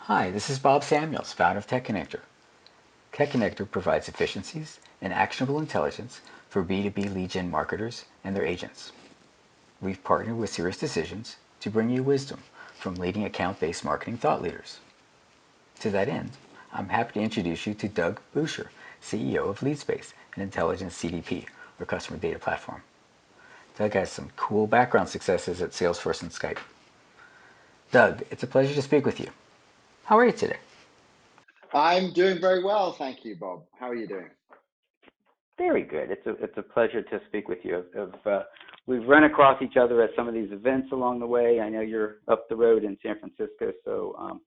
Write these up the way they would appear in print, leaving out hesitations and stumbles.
Hi, this is Bob Samuels, founder of TechConnectr. TechConnectr provides efficiencies and actionable intelligence for B2B lead gen marketers and their agents. We've partnered with SiriusDecisions to bring you wisdom from leading account-based marketing thought leaders. To that end, I'm happy to introduce you to Doug Bewsher, CEO of Leadspace, an intelligence CDP, or customer data platform. Doug has some cool background successes at Salesforce and Skype. Doug, it's a pleasure to speak with you. How are you today? I'm doing very well, thank you, Bob. How are you doing? Very good. It's a pleasure to speak with you. We've run across each other at some of these events along the way. I know you're up the road in San Francisco, so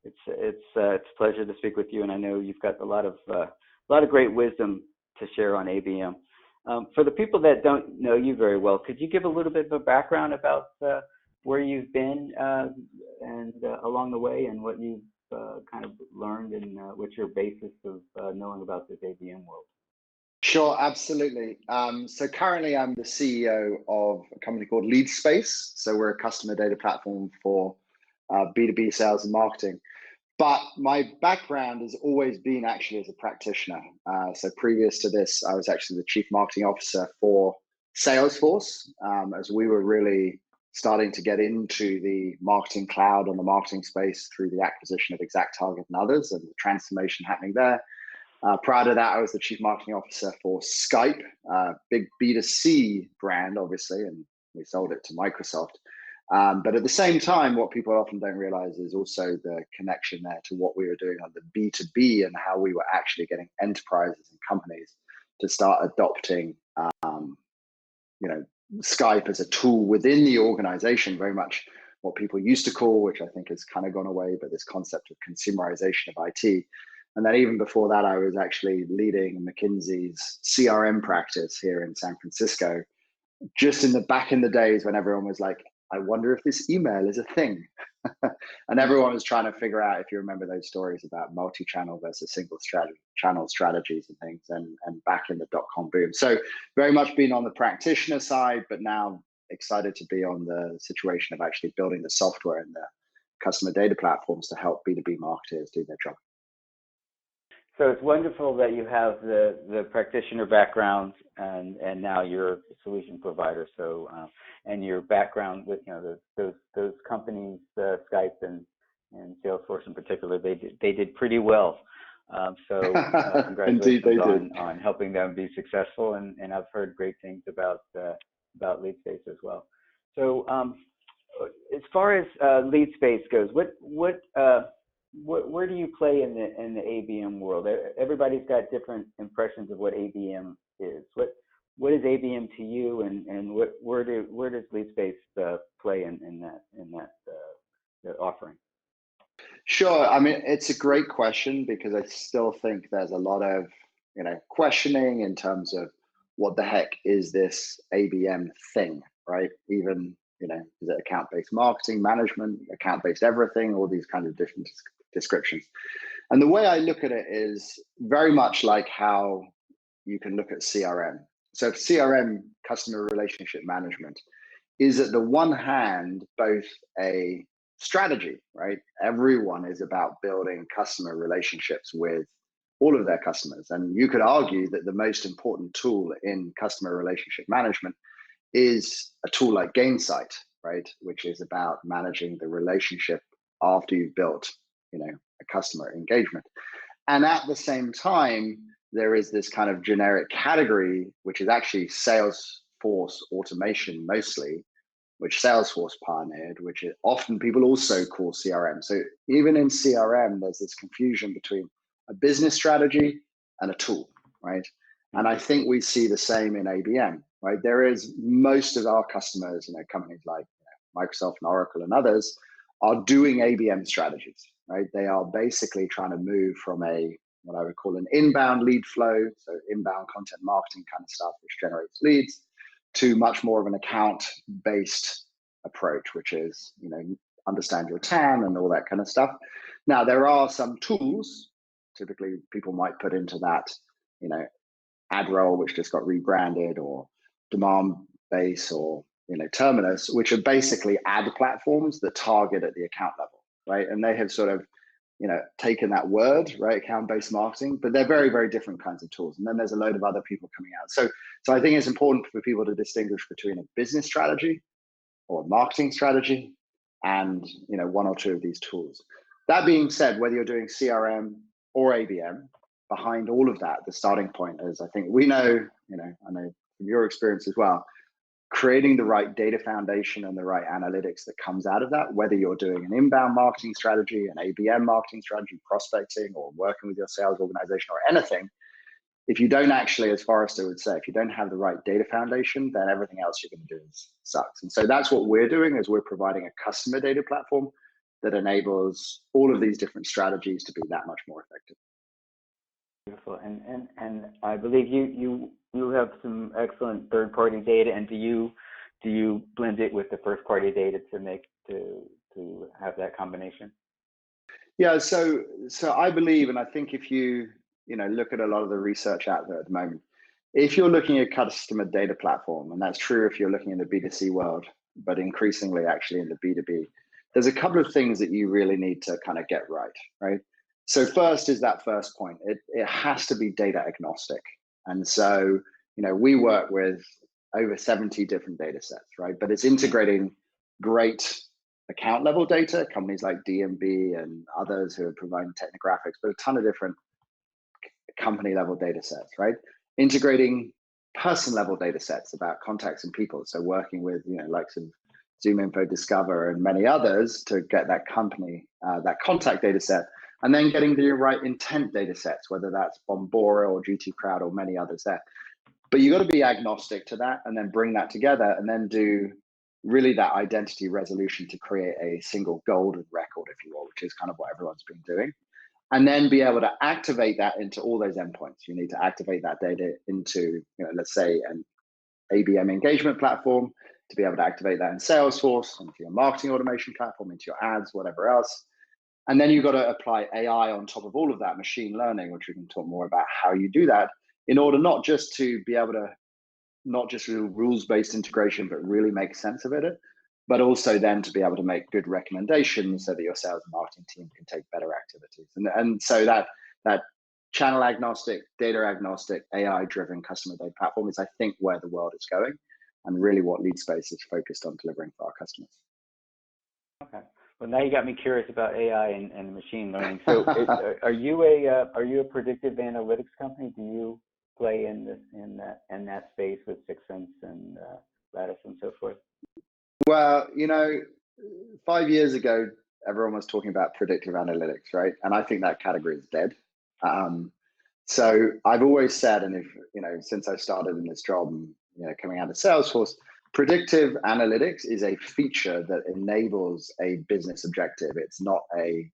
it's a pleasure to speak with you. And I know you've got a lot of great wisdom to share on ABM. For the people that don't know you very well, could you give a little bit of a background about where you've been and along the way, and what you've kind of learned, and what's your basis of knowing about this ABM world? Sure, absolutely. So currently I'm the CEO of a company called Leadspace. So we're a customer data platform for B2B sales and marketing. But my background has always been actually as a practitioner. So previous to this, I was actually the chief marketing officer for Salesforce, as we were really starting to get into the marketing cloud and the marketing space through the acquisition of ExactTarget and others, and the transformation happening there. Prior to that, I was the chief marketing officer for Skype, big B2C brand, obviously, and we sold it to Microsoft. But at the same time, what people often don't realize is also the connection there to what we were doing on the B2B, and how we were actually getting enterprises and companies to start adopting, Skype as a tool within the organization, very much what people used to call, which I think has kind of gone away, but this concept of consumerization of IT. And then even before that, I was actually leading McKinsey's CRM practice here in San Francisco, just back in the days when everyone was like, I wonder if this email is a thing. And everyone was trying to figure out, if you remember those stories about multi-channel versus single channel strategies and things, and back in the dot-com boom. So very much been on the practitioner side, but now excited to be on the situation of actually building the software and the customer data platforms to help B2B marketers do their job. So it's wonderful that you have the practitioner background, and now you're a solution provider. So and your background with those companies, Skype and Salesforce in particular, they did pretty well. So congratulations on helping them be successful, and I've heard great things about Leadspace as well. So as far as Leadspace goes, where do you play in the ABM world? Everybody's got different impressions of what ABM is. What is ABM to you, and where does Leadspace play in that offering? Sure. I mean, it's a great question, because I still think there's a lot of questioning in terms of what the heck is this ABM thing, right? Even is it account-based marketing, management, account-based everything, all these kind of different descriptions. And the way I look at it is very much like how you can look at CRM. So CRM, customer relationship management, is at the one hand both a strategy, right? Everyone is about building customer relationships with all of their customers. And you could argue that the most important tool in customer relationship management is a tool like Gainsight, right? Which is about managing the relationship after you've built, a customer engagement. And at the same time, there is this kind of generic category, which is actually Salesforce automation mostly, which Salesforce pioneered, which often people also call CRM. So even in CRM, there's this confusion between a business strategy and a tool, right? And I think we see the same in ABM, right? There is most of our customers, companies like Microsoft and Oracle and others, are doing ABM strategies, right? They are basically trying to move from what I would call an inbound lead flow, so inbound content marketing kind of stuff, which generates leads, to much more of an account-based approach, which is, understand your TAM and all that kind of stuff. Now, there are some tools, typically people might put into that, ad role, which just got rebranded, or demand base, or Terminus, which are basically ad platforms that target at the account level, right? And they have sort of taken that word, right? Account-based marketing, but they're very, very different kinds of tools. And then there's a load of other people coming out. So I think it's important for people to distinguish between a business strategy or a marketing strategy and, one or two of these tools. That being said, whether you're doing CRM or ABM, behind all of that, the starting point is, I think we know, I know from your experience as well, creating the right data foundation and the right analytics that comes out of that, whether you're doing an inbound marketing strategy, an ABM marketing strategy, prospecting, or working with your sales organization or anything, if you don't actually, as Forrester would say, if you don't have the right data foundation, then everything else you're going to do sucks. And so that's what we're doing, is we're providing a customer data platform that enables all of these different strategies to be that much more effective. Beautiful. And I believe you have some excellent third-party data, and do you blend it with the first-party data to have that combination? Yeah, so I believe, and I think if you look at a lot of the research out there at the moment, if you're looking at customer data platform, and that's true if you're looking in the B2C world, but increasingly actually in the B2B, there's a couple of things that you really need to kind of get right? So first is that first point. It has to be data agnostic. And so, we work with over 70 different data sets, right? But it's integrating great account level data, companies like D&B and others who are providing technographics, but a ton of different company level data sets, right? Integrating person level data sets about contacts and people. So working with, like some ZoomInfo Discover and many others to get that company, that contact data set, and then getting the right intent data sets, whether that's Bombora or GT Crowd or many others there. But you got to be agnostic to that and then bring that together and then do really that identity resolution to create a single golden record, if you will, which is kind of what everyone's been doing. And then be able to activate that into all those endpoints. You need to activate that data into, let's say, an ABM engagement platform, to be able to activate that in Salesforce, into your marketing automation platform, into your ads, whatever else. And then you've got to apply AI on top of all of that, machine learning, which we can talk more about how you do that, in order not just to be able to, not just do rules-based integration, but really make sense of it, but also then to be able to make good recommendations so that your sales and marketing team can take better activities. And so that channel agnostic, data agnostic, AI-driven customer data platform is, I think, where the world is going, and really what Leadspace is focused on delivering for our customers. Okay. Well, now you got me curious about AI and machine learning. So, are you a predictive analytics company? Do you play in that space with Sixth Sense and Lattice and so forth? Well, 5 years ago, everyone was talking about predictive analytics, right? And I think that category is dead. So I've always said, and since I started in this job, and coming out of Salesforce, predictive analytics is a feature that enables a business objective. It's not a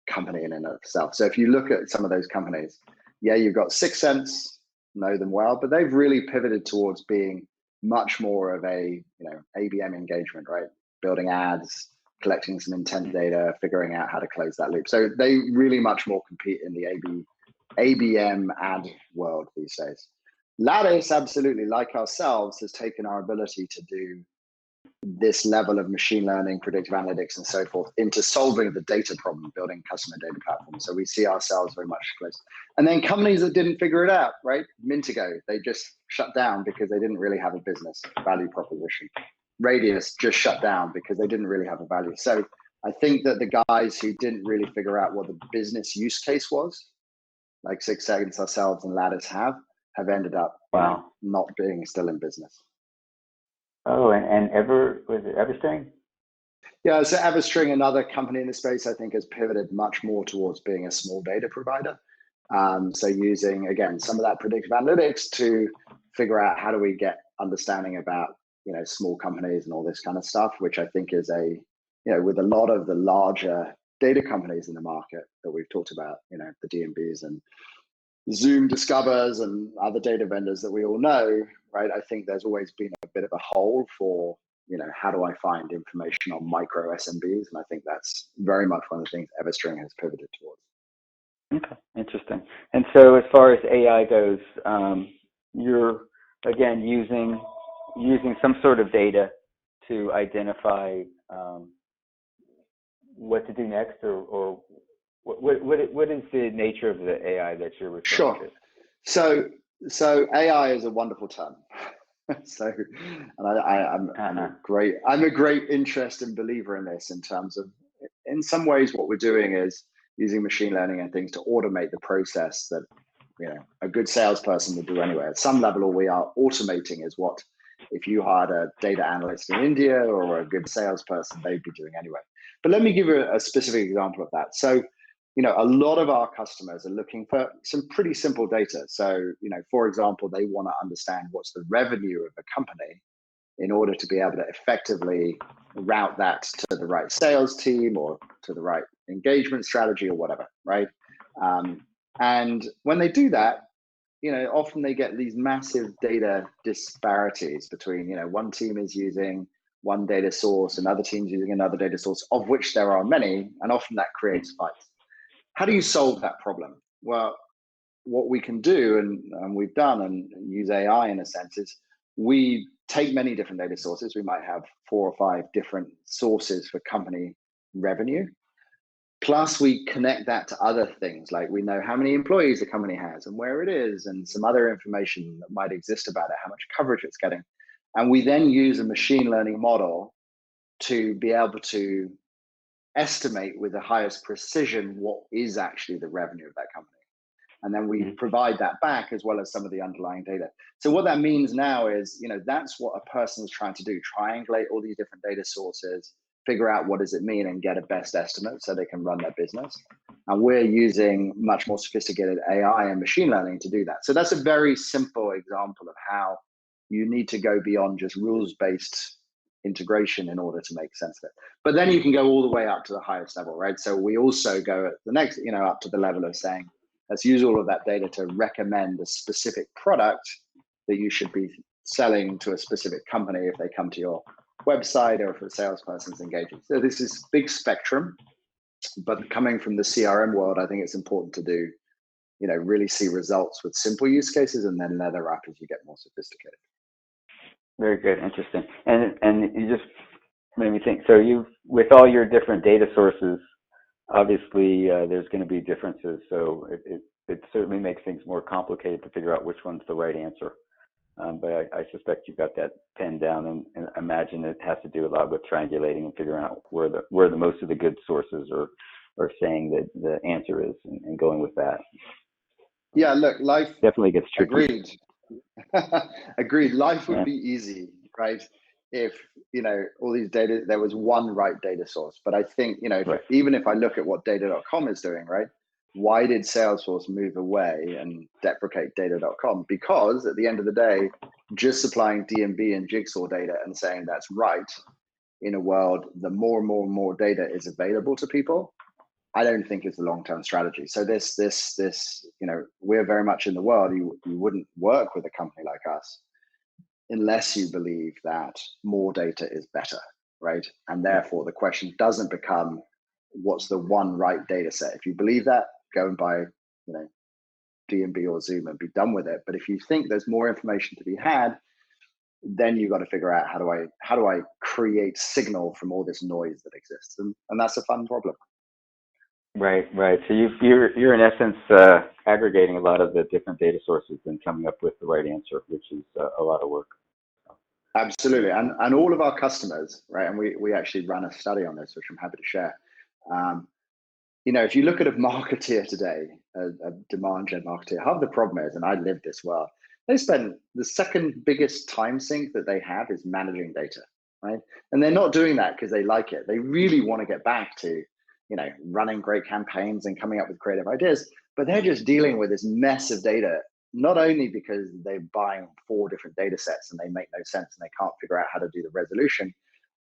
company in and of itself. So if you look at some of those companies, yeah, you've got Sixth Sense, know them well, but they've really pivoted towards being much more of a ABM engagement, right? Building ads, collecting some intent data, figuring out how to close that loop. So they really much more compete in the ABM ad world these days. Lattice, absolutely, like ourselves, has taken our ability to do this level of machine learning, predictive analytics, and so forth into solving the data problem, building customer data platforms. So we see ourselves very much close. And then companies that didn't figure it out, right? Mintigo, they just shut down because they didn't really have a business value proposition. Radius just shut down because they didn't really have a value. So I think that the guys who didn't really figure out what the business use case was, like Sixth Sense, ourselves, and Lattice have ended up not being still in business. Oh, and was it Everstring? Yeah, so Everstring, another company in the space, I think has pivoted much more towards being a small data provider. So using, again, some of that predictive analytics to figure out how do we get understanding about, small companies and all this kind of stuff, which I think is with a lot of the larger data companies in the market that we've talked about, the D&Bs and Zoom Discovers and other data vendors that we all know, right? I think there's always been a bit of a hole for, how do I find information on micro SMBs? And I think that's very much one of the things Everstring has pivoted towards. Okay, interesting. And so as far as AI goes, you're, again, using some sort of data to identify what to do next or What is the nature of the AI that you're referring Sure. to? So AI is a wonderful term. So, and I'm a great interest and believer in this in terms of, in some ways, what we're doing is using machine learning and things to automate the process that, you know, a good salesperson would do anyway. At some level, all we are automating is what, if you hired a data analyst in India or a good salesperson, they'd be doing anyway. But let me give you a specific example of that. So, you know, a lot of our customers are looking for some pretty simple data. So, you know, for example, they want to understand what's the revenue of a company in order to be able to effectively route that to the right sales team or to the right engagement strategy or whatever, right? And when they do that, you know, often they get these massive data disparities between, you know, one team is using one data source, another team's using another data source, of which there are many, and often that creates fights. How do you solve that problem? Well, what we can do, and we've done and use AI in a sense, is we take many different data sources. We might have 4 or 5 different sources for company revenue. Plus, we connect that to other things, like we know how many employees the company has and where it is, and some other information that might exist about it, how much coverage it's getting. And we then use a machine learning model to be able to estimate with the highest precision what is actually the revenue of that company. And then we provide that back as well as some of the underlying data. So what that means now is, you know, that's what a person is trying to do, triangulate all these different data sources, figure out what does it mean and get a best estimate so they can run their business. And we're using much more sophisticated AI and machine learning to do that. So that's a very simple example of how you need to go beyond just rules-based integration in order to make sense of it. But then you can go all the way up to the highest level, right? So we also go at the next, you know, up to the level of saying, let's use all of that data to recommend a specific product that you should be selling to a specific company if they come to your website or if a salesperson's engaging. So this is big spectrum, but coming from the CRM world, I think it's important to do, you know, really see results with simple use cases and then leather up as you get more sophisticated. Very good, interesting. And you just made me think. So you, with all your different data sources, obviously there's going to be differences. So it certainly makes things more complicated to figure out which one's the right answer. But I suspect you've got that pinned down, and imagine it has to do a lot with triangulating and figuring out where the most of the good sources are saying that the answer is, and going with that. Yeah, look, life definitely gets tricky. Agreed. Agreed. Life would be easy, right? If, you know, all these data, there was one right data source. But I think, you know, even if I look at what data.com is doing, right? Why did Salesforce move away and deprecate data.com? Because at the end of the day, just supplying D&B and Jigsaw data and saying that's right in a world, the more and more and more data is available to people, I don't think it's a long-term strategy. So this, you know, we're very much in the world. You wouldn't work with a company like us unless you believe that more data is better, right? And therefore, the question doesn't become what's the one right data set. If you believe that, go and buy, you know, D&B or Zoom and be done with it. But if you think there's more information to be had, then you've got to figure out how do I create signal from all this noise that exists, and that's a fun problem. Right. So you're in essence aggregating a lot of the different data sources and coming up with the right answer, which is a lot of work. Absolutely, and all of our customers, right? And we actually ran a study on this, which I'm happy to share. You know, if you look at a marketeer today, a demand gen marketeer, half the problem is, and I lived this well, they spend the second biggest time sink that they have is managing data, right? And they're not doing that because they like it. They really want to get back to, you know, running great campaigns and coming up with creative ideas, but they're just dealing with this mess of data, not only because they're buying 4 different data sets and they make no sense and they can't figure out how to do the resolution,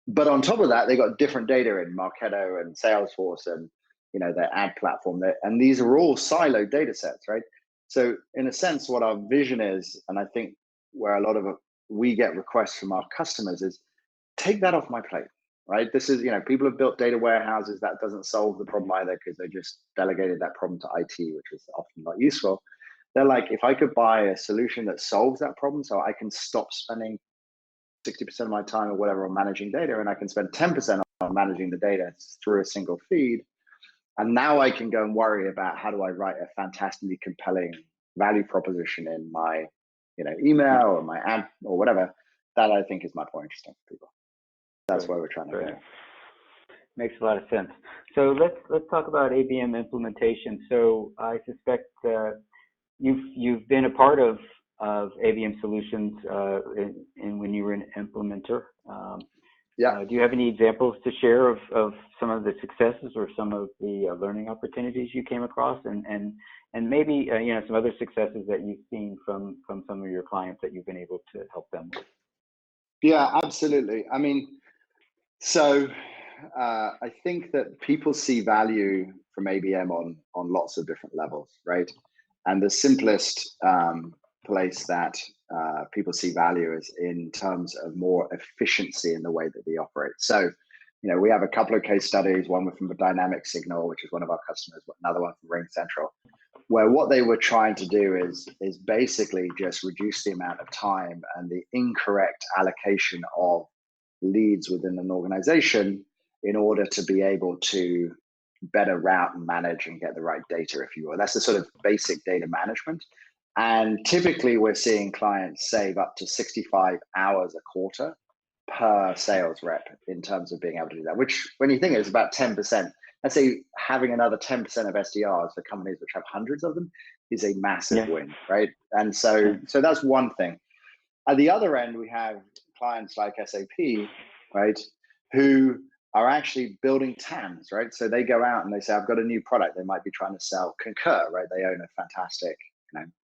but on top of that, they got different data in Marketo and Salesforce and, you know, their ad platform, and these are all siloed data sets, right? So in a sense, what our vision is, and I think where a lot of we get requests from our customers is, take that off my plate, right? This is, you know, people have built data warehouses. That doesn't solve the problem either because they just delegated that problem to IT, which is often not useful. They're like, if I could buy a solution that solves that problem so I can stop spending 60% of my time or whatever on managing data, and I can spend 10% on managing the data through a single feed, And now I can go and worry about how do I write a fantastically compelling value proposition in my, email or my ad or whatever. That I think is much more interesting for people. That's where we're trying to go. Makes a lot of sense. So let's talk about ABM implementation. So I suspect you've been a part of ABM solutions when you were an implementer. Yeah. Do you have any examples to share of some of the successes or some of the learning opportunities you came across, and maybe some other successes that you've seen from some of your clients that you've been able to help them with? Yeah, absolutely. I mean, so I think that people see value from ABM on lots of different levels, right? And the simplest place that people see value is in terms of more efficiency in the way that they operate. So, we have a couple of case studies, one from a Dynamic Signal, which is one of our customers, another one from Ring Central, where what they were trying to do is basically just reduce the amount of time and the incorrect allocation of leads within an organization in order to be able to better route and manage and get the right data, if you will. That's the sort of basic data management. And typically we're seeing clients save up to 65 hours a quarter per sales rep in terms of being able to do that, which when you think it's about 10%, let's say having another 10% of SDRs for companies which have hundreds of them is a massive win, right? And so that's one thing. At the other end, we have clients like SAP, right, who are actually building TAMs, right? So they go out and they say, I've got a new product. They might be trying to sell Concur, right? They own a fantastic,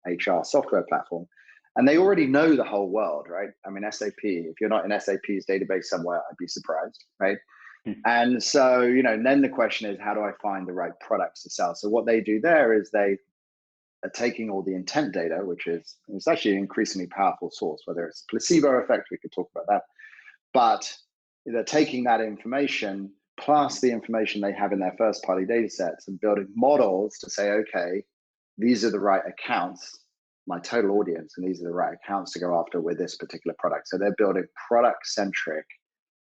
HR software platform. And they already know the whole world, right? I mean, SAP, if you're not in SAP's database somewhere, I'd be surprised, right? And so, and then the question is, how do I find the right products to sell? So what they do there is they are taking all the intent data, which is it's actually an increasingly powerful source, whether it's placebo effect, we could talk about that. But they're taking that information plus the information they have in their first party data sets and building models to say, okay, these are the right accounts, my total audience, and these are the right accounts to go after with this particular product. So they're building product centric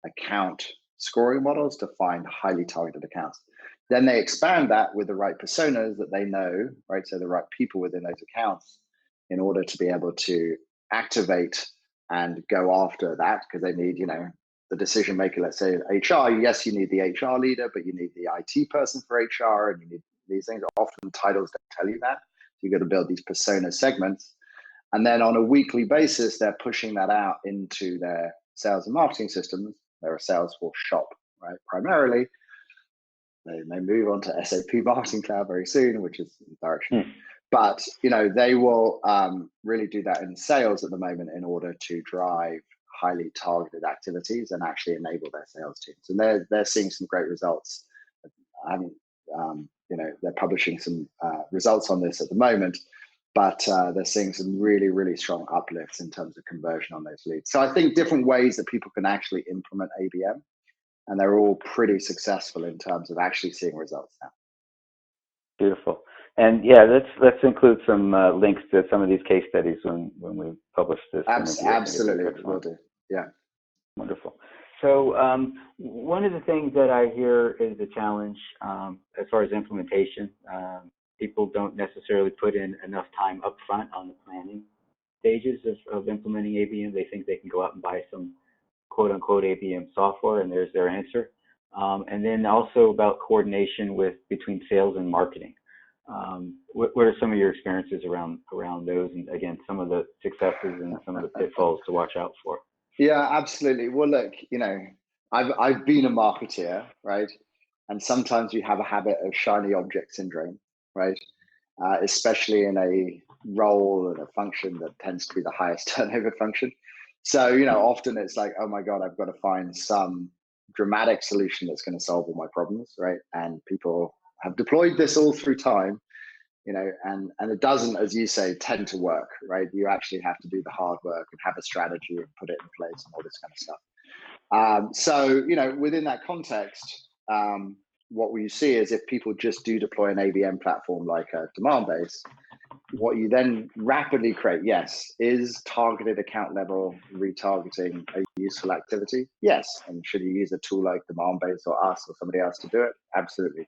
account scoring models to find highly targeted accounts. Then they expand that with the right personas that they know, right? So the right people within those accounts in order to be able to activate and go after that, because they need, the decision maker, let's say HR, yes, you need the HR leader, but you need the IT person for HR, and you need these things. Often titles don't tell you that. You've got to build these persona segments. And then on a weekly basis, they're pushing that out into their sales and marketing systems. They're a Salesforce shop, right? Primarily. They may move on to SAP Marketing Cloud very soon, which is the direction. But, they will really do that in sales at the moment in order to drive highly targeted activities and actually enable their sales teams. And they're seeing some great results. They're publishing some results on this at the moment, but they're seeing some really, really strong uplifts in terms of conversion on those leads. So I think different ways that people can actually implement ABM, and they're all pretty successful in terms of actually seeing results now. Beautiful. And yeah, let's include some links to some of these case studies when we publish this. Absolutely, will do. Yeah. Wonderful. So one of the things that I hear is a challenge as far as implementation. People don't necessarily put in enough time up front on the planning stages of implementing ABM. They think they can go out and buy some quote unquote ABM software and there's their answer. And then also about coordination between sales and marketing. What are some of your experiences around those, and again, some of the successes and some of the pitfalls to watch out for? Yeah, absolutely. Well, look, I've been a marketeer, right? And sometimes you have a habit of shiny object syndrome, right? Especially in a role and a function that tends to be the highest turnover function. So, often it's like, oh my God, I've got to find some dramatic solution that's going to solve all my problems, right? And people have deployed this all through time, and it doesn't, as you say, tend to work, right? You actually have to do the hard work and have a strategy and put it in place and all this kind of stuff. So, within that context, what we see is if people just do deploy an ABM platform like a demand base, what you then rapidly create, yes, is targeted account level retargeting a useful activity? Yes. And should you use a tool like demand base or us or somebody else to do it? Absolutely.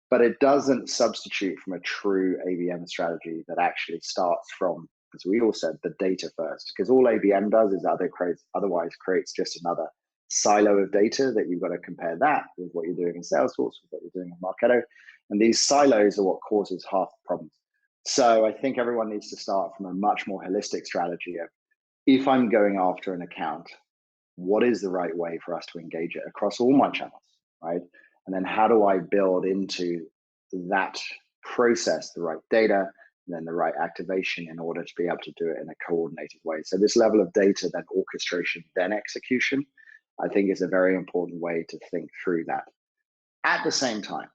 but it doesn't substitute from a true ABM strategy that actually starts from, as we all said, the data first, because all ABM does is otherwise creates just another silo of data that you've got to compare that with what you're doing in Salesforce, with what you're doing in Marketo. And these silos are what causes half the problems. So I think everyone needs to start from a much more holistic strategy of, if I'm going after an account, what is the right way for us to engage it across all my channels, right? And then how do I build into that process the right data and then the right activation in order to be able to do it in a coordinated way? So this level of data, then orchestration, then execution, I think is a very important way to think through that. At the same time,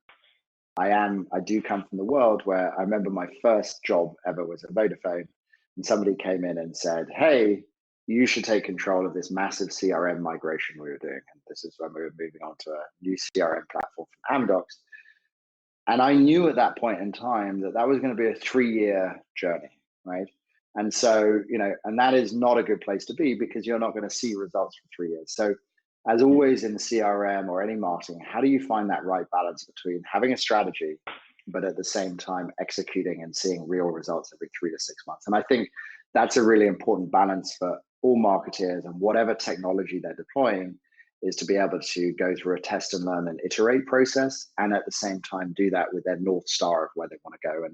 I do come from the world where I remember my first job ever was at Vodafone, and somebody came in and said, hey, you should take control of this massive CRM migration we were doing. And this is when we were moving on to a new CRM platform from Amdocs. And I knew at that point in time that that was going to be a 3-year journey, right? And so, and that is not a good place to be, because you're not going to see results for 3 years. So as always in CRM or any marketing, how do you find that right balance between having a strategy, but at the same time executing and seeing real results every 3 to 6 months? And I think that's a really important balance for all marketeers, and whatever technology they're deploying, is to be able to go through a test and learn and iterate process, and at the same time do that with their North Star of where they want to go.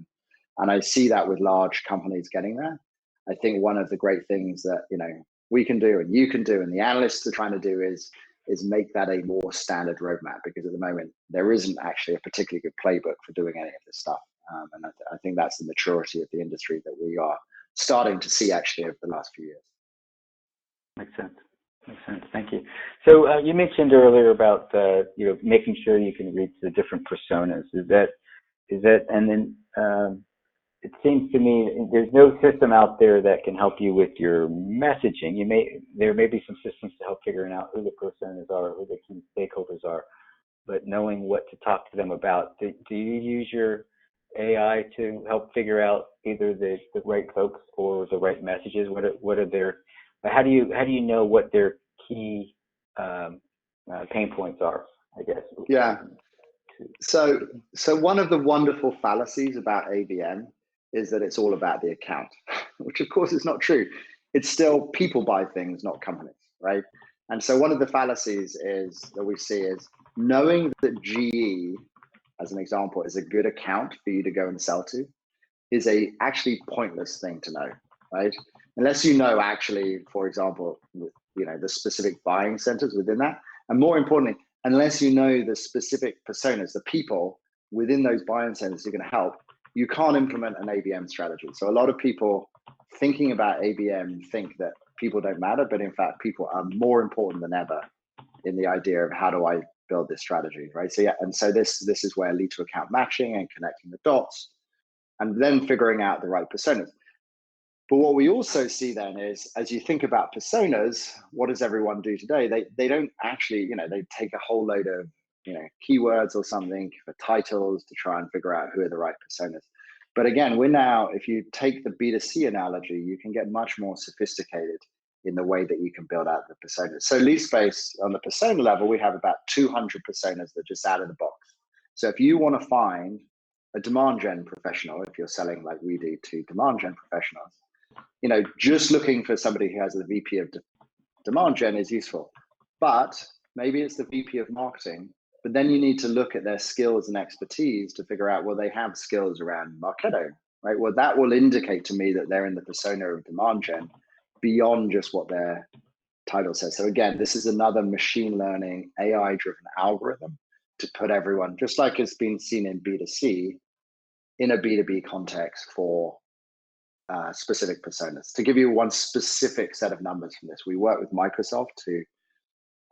And I see that with large companies getting there. I think one of the great things that we can do and you can do and the analysts are trying to do is make that a more standard roadmap, because at the moment there isn't actually a particularly good playbook for doing any of this stuff. And I think that's the maturity of the industry that we are starting to see actually over the last few years. Makes sense. Makes sense. Thank you. So you mentioned earlier about making sure you can reach the different personas. Is that and then it seems to me there's no system out there that can help you with your messaging. There may be some systems to help figuring out who the personas are, who the key stakeholders are, but knowing what to talk to them about. Do you use your AI to help figure out either the right folks or the right messages? What are their how do you know what their key pain points are, I guess? Yeah. So one of the wonderful fallacies about ABM is that it's all about the account, which of course is not true. It's still people buy things, not companies, right? And so one of the fallacies that we see is knowing that GE, as an example, is a good account for you to go and sell to, is a actually pointless thing to know, right? Unless you know actually, for example, the specific buying centers within that, and more importantly, unless you know the specific personas, the people within those buying centers who are going to help, you can't implement an ABM strategy. So a lot of people thinking about ABM think that people don't matter, but in fact, people are more important than ever in the idea of how do I build this strategy, right? So yeah, and so this is where lead to account matching and connecting the dots, and then figuring out the right personas. But what we also see then is, as you think about personas, what does everyone do today? They don't actually, they take a whole load of, keywords or something for titles to try and figure out who are the right personas. But again, if you take the B2C analogy, you can get much more sophisticated in the way that you can build out the personas. So Leadspace, on the persona level, we have about 200 personas that are just out of the box. So if you want to find a demand gen professional, if you're selling like we do to demand gen professionals, just looking for somebody who has the VP of demand gen is useful, but maybe it's the VP of marketing, but then you need to look at their skills and expertise to figure out, well, they have skills around Marketo, right? Well, that will indicate to me that they're in the persona of demand gen beyond just what their title says. So again, this is another machine learning, AI-driven algorithm to put everyone, just like it's been seen in B2C, in a B2B context for specific personas. To give you one specific set of numbers from this, we work with Microsoft to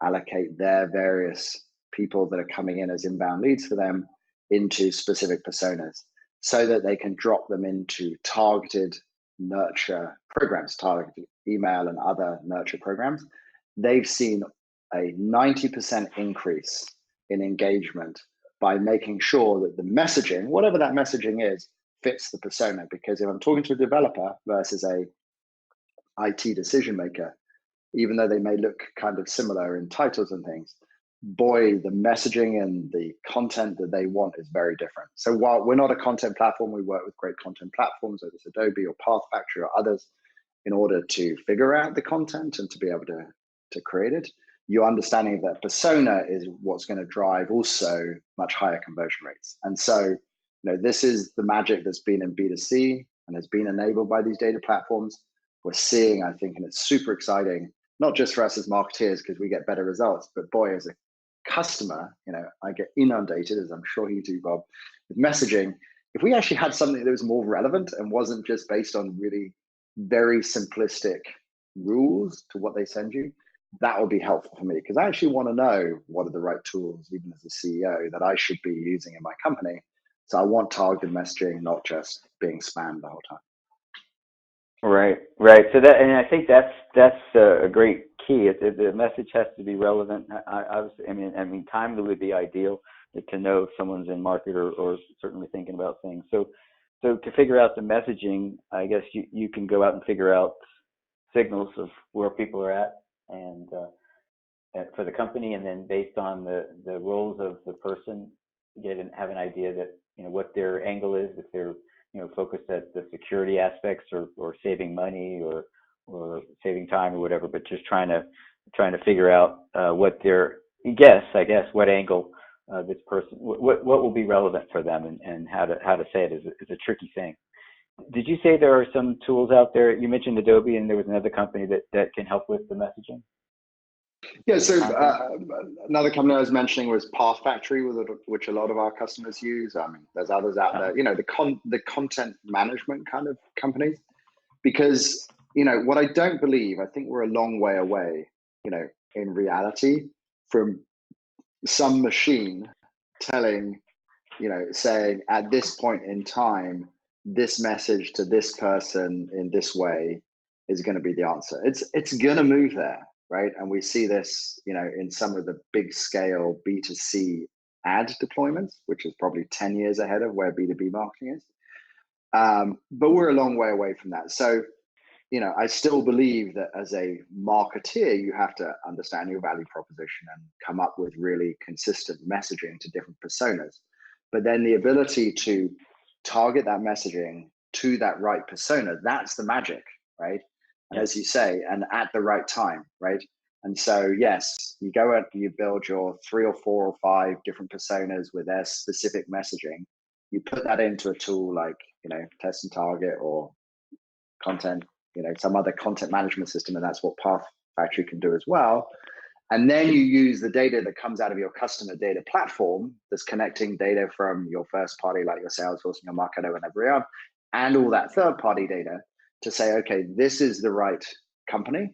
allocate their various people that are coming in as inbound leads for them into specific personas so that they can drop them into targeted nurture programs, targeted email and other nurture programs. They've seen a 90% increase in engagement by making sure that the messaging, whatever that messaging is, fits the persona. Because if I'm talking to a developer versus a IT decision maker, even though they may look kind of similar in titles and things, boy, the messaging and the content that they want is very different. So while we're not a content platform, we work with great content platforms, whether it's Adobe or Path Factory or others, in order to figure out the content and to be able to create it. Your understanding of that persona is what's going to drive also much higher conversion rates. And so, this is the magic that's been in B2C and has been enabled by these data platforms. We're seeing, I think, and it's super exciting, not just for us as marketeers because we get better results, but boy, as a customer, I get inundated, as I'm sure you do, Bob, with messaging. If we actually had something that was more relevant and wasn't just based on really very simplistic rules to what they send you, that would be helpful for me, because I actually want to know what are the right tools, even as a CEO, that I should be using in my company. So I want targeted messaging, not just being spammed the whole time. Right. So that, and I think that's a great key. The message has to be relevant. I mean, timely would be ideal to know if someone's in market or certainly thinking about things. So to figure out the messaging, I guess you can go out and figure out signals of where people are at and for the company, and then based on the roles of the person, have an idea that what their angle is, if they're focused at the security aspects or saving money or saving time or whatever, but just trying to figure out what their what angle this person, what will be relevant for them, and how to say it is a tricky thing. Did you say there are some tools out there? You mentioned Adobe, and there was another company that can help with the messaging. Yeah, so another company I was mentioning was Path Factory, which a lot of our customers use. I mean, there's others out there, the content management kind of companies, because, what I don't believe, I think we're a long way away, in reality, from some machine telling, saying at this point in time, this message to this person in this way is going to be the answer. It's going to move there. Right. And we see this, in some of the big scale B2C ad deployments, which is probably 10 years ahead of where B2B marketing is. But we're a long way away from that. So, I still believe that as a marketeer, you have to understand your value proposition and come up with really consistent messaging to different personas. But then the ability to target that messaging to that right persona, that's the magic, right? And as you say, and at the right time, right? And so, yes, you go and you build your 3 or 4 or 5 different personas with their specific messaging. You put that into a tool like, Test and Target or content, some other content management system, and that's what Path Factory can do as well. And then you use the data that comes out of your customer data platform that's connecting data from your first party, like your Salesforce and your Marketo and everyone, and all that third party data to say, okay, this is the right company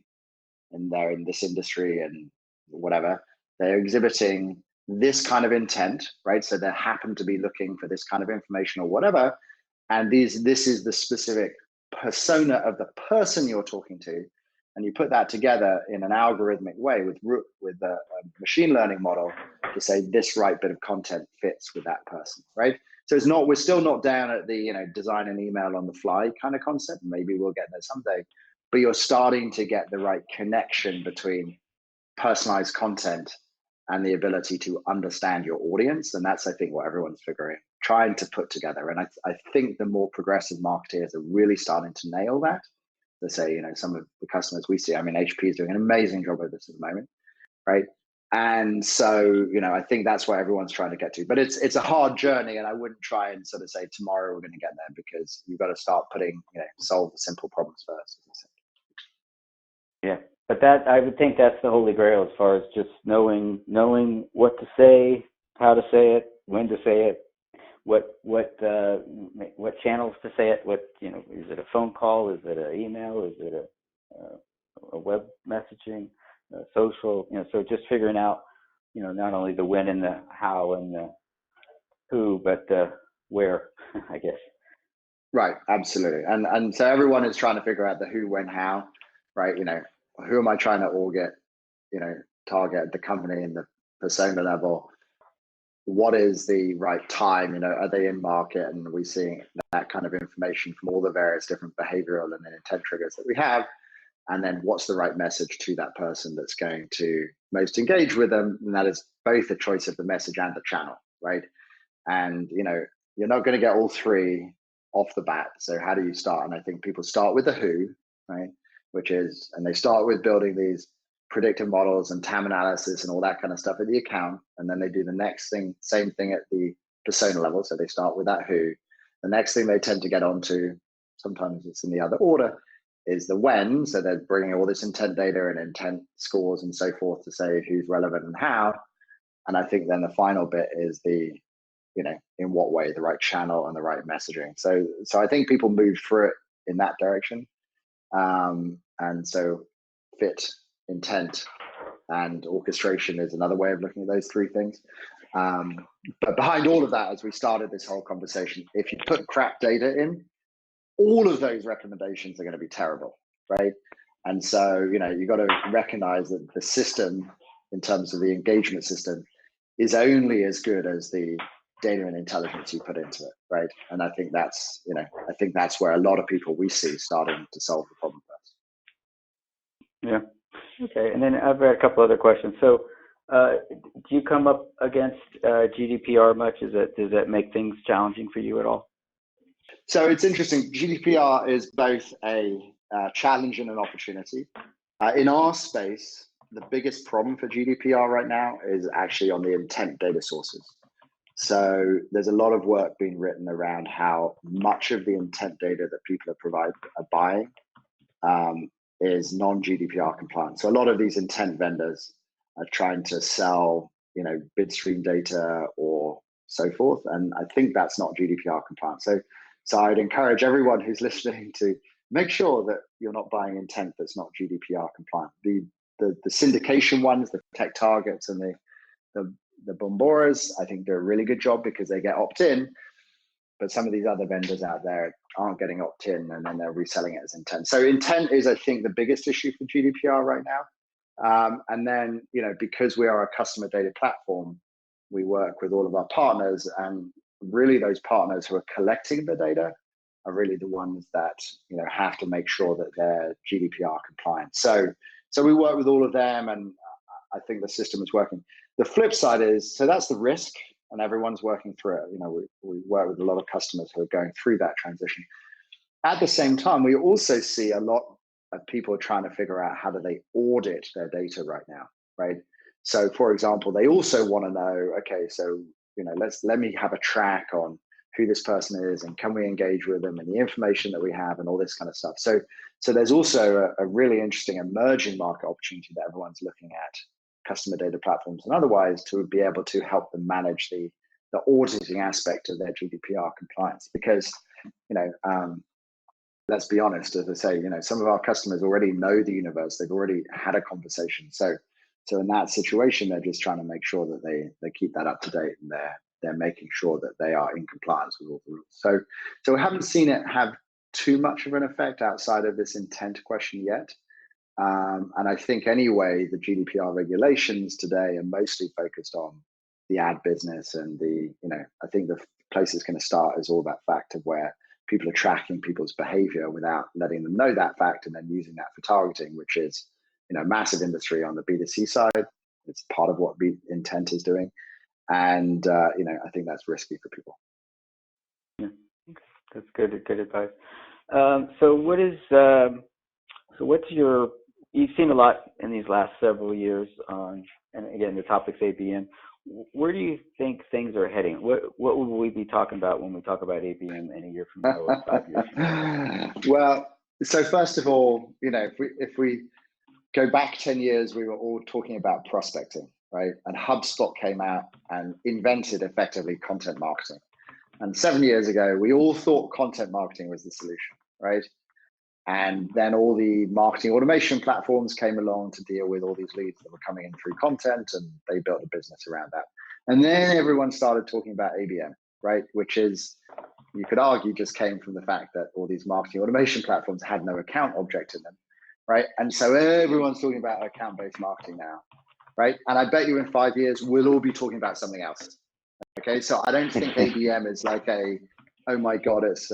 and they're in this industry and whatever. They're exhibiting this kind of intent, right? So they happen to be looking for this kind of information or whatever. And this is the specific persona of the person you're talking to. And you put that together in an algorithmic way with a machine learning model to say this right bit of content fits with that person, right? So we're still not down at the design an email on the fly kind of concept. Maybe we'll get there someday, but you're starting to get the right connection between personalized content and the ability to understand your audience. And that's, I think, what everyone's trying to put together. And I think the more progressive marketeers are really starting to nail that. They say, some of the customers we see, HP is doing an amazing job with this at the moment, right? And so, I think that's what everyone's trying to get to. But it's a hard journey, and I wouldn't try and sort of say tomorrow we're going to get there, because you've got to start solve the simple problems first, as I said. Yeah, but that, I would think that's the Holy Grail, as far as just knowing what to say, how to say it, when to say it, what channels to say it, is it a phone call, is it an email, is it a web messaging, social, so just figuring out, not only the when and the how and the who, but the where, I guess. Right, absolutely. And so everyone is trying to figure out the who, when, how, right? Who am I trying to target at the company and the persona level? What is the right time? Are they in market? And are we seeing that kind of information from all the various different behavioral and intent triggers that we have? and then what's the right message to that person that's going to most engage with them, and that is both a choice of the message and the channel, right? And you're not going to get all three off the bat. So how do you start? And I think people start with the who, right? And they start with building these predictive models and TAM analysis and all that kind of stuff at the account. And then they do the next thing, same thing at the persona level. So they start with that who. The next thing they tend to get onto, sometimes it's in the other order, is the when. So they're bringing all this intent data and intent scores and so forth to say who's relevant and how. And I think then the final bit is the, in what way, the right channel and the right messaging. So I think people move through it in that direction. And so fit, intent, and orchestration is another way of looking at those three things. But behind all of that, as we started this whole conversation, if you put crap data in, all of those recommendations are going to be terrible, right? And so, you got to recognize that the system, in terms of the engagement system, is only as good as the data and intelligence you put into it, right? And I think that's, where a lot of people we see starting to solve the problem first. Yeah. Okay. And then I've got a couple other questions. So, do you come up against GDPR much? Does that make things challenging for you at all? So it's interesting. GDPR is both a challenge and an opportunity. In our space, the biggest problem for GDPR right now is actually on the intent data sources. So there's a lot of work being written around how much of the intent data that people are buying is non-GDPR compliant. So a lot of these intent vendors are trying to sell, bid stream data or so forth, and I think that's not GDPR compliant. So I'd encourage everyone who's listening to make sure that you're not buying intent that's not GDPR compliant. The syndication ones, the TechTargets and the Bomboras, I think do a really good job because they get opt-in, but some of these other vendors out there aren't getting opt-in and then they're reselling it as intent. So intent is, I think, the biggest issue for GDPR right now. And then, because we are a customer data platform, we work with all of our partners, and really those partners who are collecting the data are really the ones that, have to make sure that they're GDPR compliant. So we work with all of them, and I think the system is working. The flip side is, so that's the risk, and everyone's working through it. We work with a lot of customers who are going through that transition. At the same time, we also see a lot of people trying to figure out how do they audit their data right now, right? So for example, they also want to know, okay, so, let me have a track on who this person is and can we engage with them and the information that we have and all this kind of stuff. So there's also a really interesting emerging market opportunity that everyone's looking at, customer data platforms and otherwise, to be able to help them manage the auditing aspect of their GDPR compliance. Because, let's be honest, as I say, some of our customers already know the universe. They've already had a conversation. So in that situation, they're just trying to make sure that they keep that up to date, and they're making sure that they are in compliance with all the rules. So we haven't seen it have too much of an effect outside of this intent question yet. And I think anyway, the GDPR regulations today are mostly focused on the ad business, and I think the place it's going to start is all that fact of where people are tracking people's behavior without letting them know that fact, and then using that for targeting, which is massive industry on the B2C side. It's part of what intent is doing, and I think that's risky for people. Yeah, that's good advice. What's your? You've seen a lot in these last several years on, and again, the topic's ABM. Where do you think things are heading? What will we be talking about when we talk about ABM in a year from now or 5 years from now? Well, so first of all, if we go back 10 years, we were all talking about prospecting, right? And HubSpot came out and invented effectively content marketing. And 7 years ago, we all thought content marketing was the solution, right? And then all the marketing automation platforms came along to deal with all these leads that were coming in through content, and they built a business around that. And then everyone started talking about ABM, right? Which is, you could argue, just came from the fact that all these marketing automation platforms had no account object in them, right? And so everyone's talking about account-based marketing now, right? And I bet you in 5 years, we'll all be talking about something else. Okay, so I don't think ABM is like oh my God, it's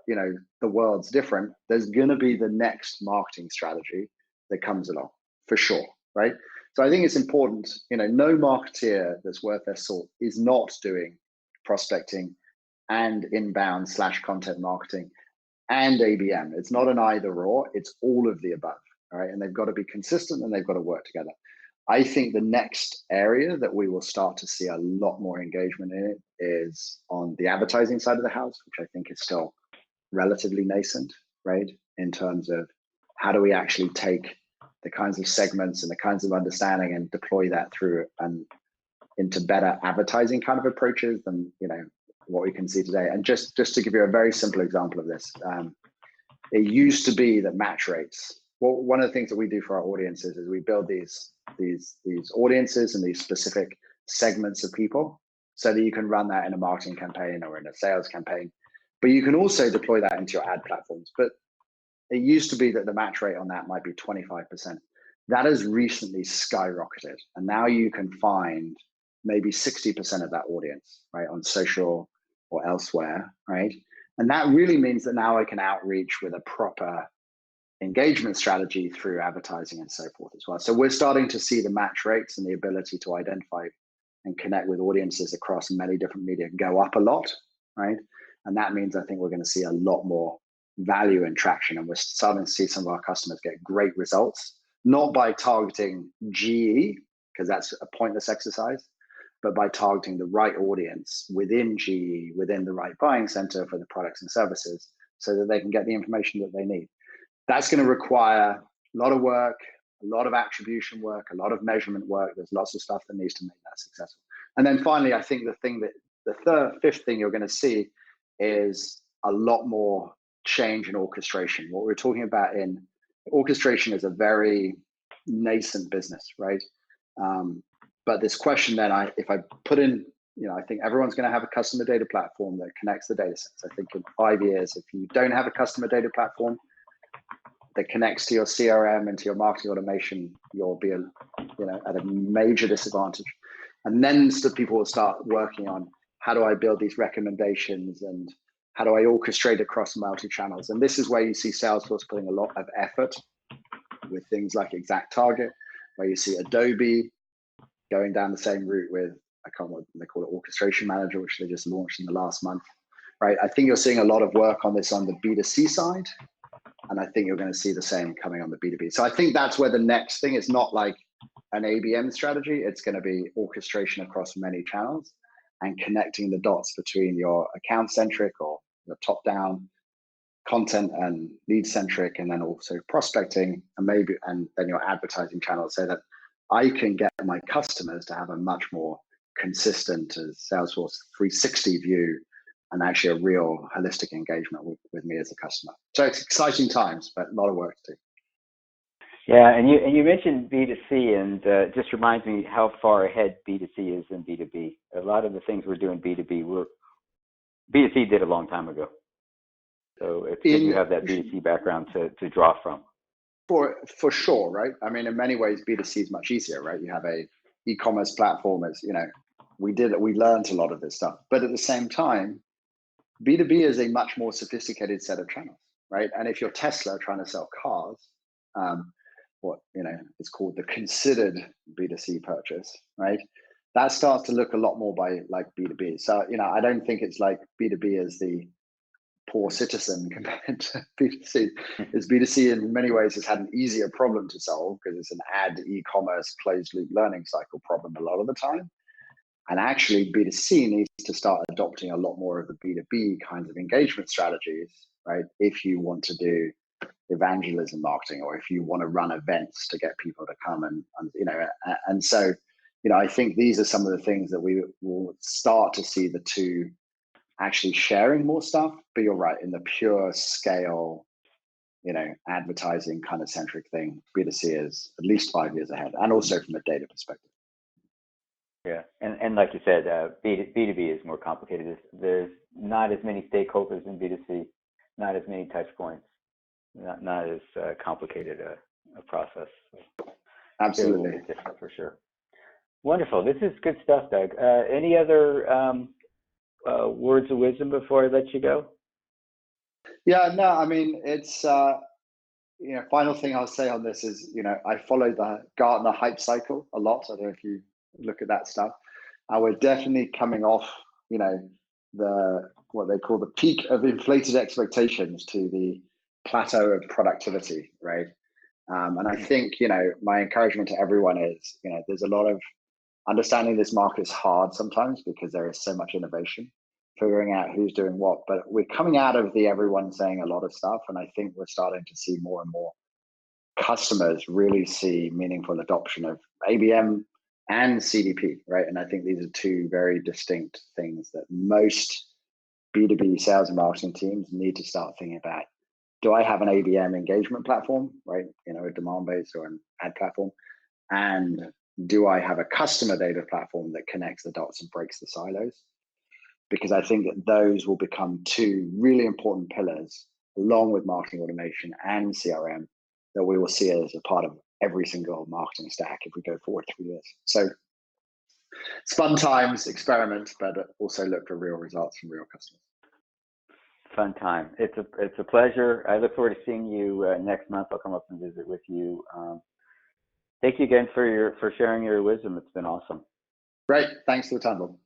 the world's different, there's going to be the next marketing strategy that comes along for sure, right? So I think it's important, no marketeer that's worth their salt is not doing prospecting and inbound / content marketing and ABM. It's not an either or, it's all of the above, all right? And they've got to be consistent and they've got to work together. I think the next area that we will start to see a lot more engagement in it is on the advertising side of the house, which I think is still relatively nascent, right? In terms of how do we actually take the kinds of segments and the kinds of understanding and deploy that through and into better advertising kind of approaches than, what we can see today. And just to give you a very simple example of this, it used to be that match rates. Well, one of the things that we do for our audiences is we build these audiences and these specific segments of people so that you can run that in a marketing campaign or in a sales campaign. But you can also deploy that into your ad platforms. But it used to be that the match rate on that might be 25%. That has recently skyrocketed. And now you can find maybe 60% of that audience, right, on social or elsewhere, right? And that really means that now I can outreach with a proper engagement strategy through advertising and so forth as well. So we're starting to see the match rates and the ability to identify and connect with audiences across many different media go up a lot, right? And that means I think we're going to see a lot more value and traction. And we're starting to see some of our customers get great results, not by targeting GE, because that's a pointless exercise, but by targeting the right audience within GE, within the right buying center for the products and services, so that they can get the information that they need. That's going to require a lot of work, a lot of attribution work, a lot of measurement work. There's lots of stuff that needs to make that successful. And then finally, I think the fifth thing you're going to see is a lot more change in orchestration. What we're talking about in orchestration is a very nascent business, right? But this question then, if I put in, I think everyone's going to have a customer data platform that connects the data sets. I think in 5 years, if you don't have a customer data platform that connects to your CRM and to your marketing automation, you'll be at a major disadvantage. And then people will start working on how do I build these recommendations and how do I orchestrate across multi-channels. And this is where you see Salesforce putting a lot of effort with things like Exact Target, where you see Adobe going down the same route with, I can't remember what they call it, Orchestration Manager, which they just launched in the last month, right? I think you're seeing a lot of work on this on the B2C side. And I think you're going to see the same coming on the B2B. So I think that's where the next thing is not like an ABM strategy. It's going to be orchestration across many channels and connecting the dots between your account-centric or your top-down content and lead-centric, and then also prospecting and then your advertising channels, so that I can get my customers to have a much more consistent Salesforce 360 view and actually a real holistic engagement with me as a customer. So it's exciting times, but a lot of work to do. Yeah, and you mentioned B2C, and just reminds me how far ahead B2C is than B2B. A lot of the things we're doing B2B, B2C did a long time ago. So it's good you have that B2C background to draw from. For sure, right? I mean, in many ways, B2C is much easier, right? You have a e-commerce platform, we learned a lot of this stuff. But at the same time, B2B is a much more sophisticated set of channels, right? And if you're Tesla trying to sell cars, it's called the considered B2C purchase, right? That starts to look a lot more like B2B. So, I don't think it's like B2B is the poor citizen compared to B2C. Is B2C in many ways has had an easier problem to solve because it's an ad e-commerce closed loop learning cycle problem a lot of the time. And actually B2C needs to start adopting a lot more of the B2B kinds of engagement strategies, right? If you want to do evangelism marketing, or if you want to run events to get people to come and so, I think these are some of the things that we will start to see the two actually sharing more stuff. But you're right, in the pure scale, advertising kind of centric thing, B2C is at least 5 years ahead, and also from a data perspective. Yeah, and like you said, B2B is more complicated. There's not as many stakeholders in B2C, not as many touch points, not as complicated a process. Absolutely. It's different for sure. Wonderful. This is good stuff, Doug. Any other words of wisdom before I let you go? Yeah, no, I mean, it's, final thing I'll say on this is, I follow the Gartner hype cycle a lot. I don't know if you look at that stuff. We're definitely coming off, what they call the peak of inflated expectations to the plateau of productivity, right? And I think, my encouragement to everyone is, there's a lot of understanding this market is hard sometimes because there is so much innovation, figuring out who's doing what. But we're coming out of the everyone saying a lot of stuff. And I think we're starting to see more and more customers really see meaningful adoption of ABM and CDP, right? And I think these are two very distinct things that most B2B sales and marketing teams need to start thinking about. Do I have an ABM engagement platform, right? A demand base or an ad platform? And do I have a customer data platform that connects the dots and breaks the silos? Because I think that those will become two really important pillars, along with marketing automation and CRM, that we will see as a part of every single marketing stack if we go forward 3 years. So it's fun times, experiment, but also look for real results from real customers. Fun time. It's a pleasure. I look forward to seeing you next month. I'll come up and visit with you. Thank you again for sharing your wisdom. It's been awesome. Great. Thanks for the time, Bob.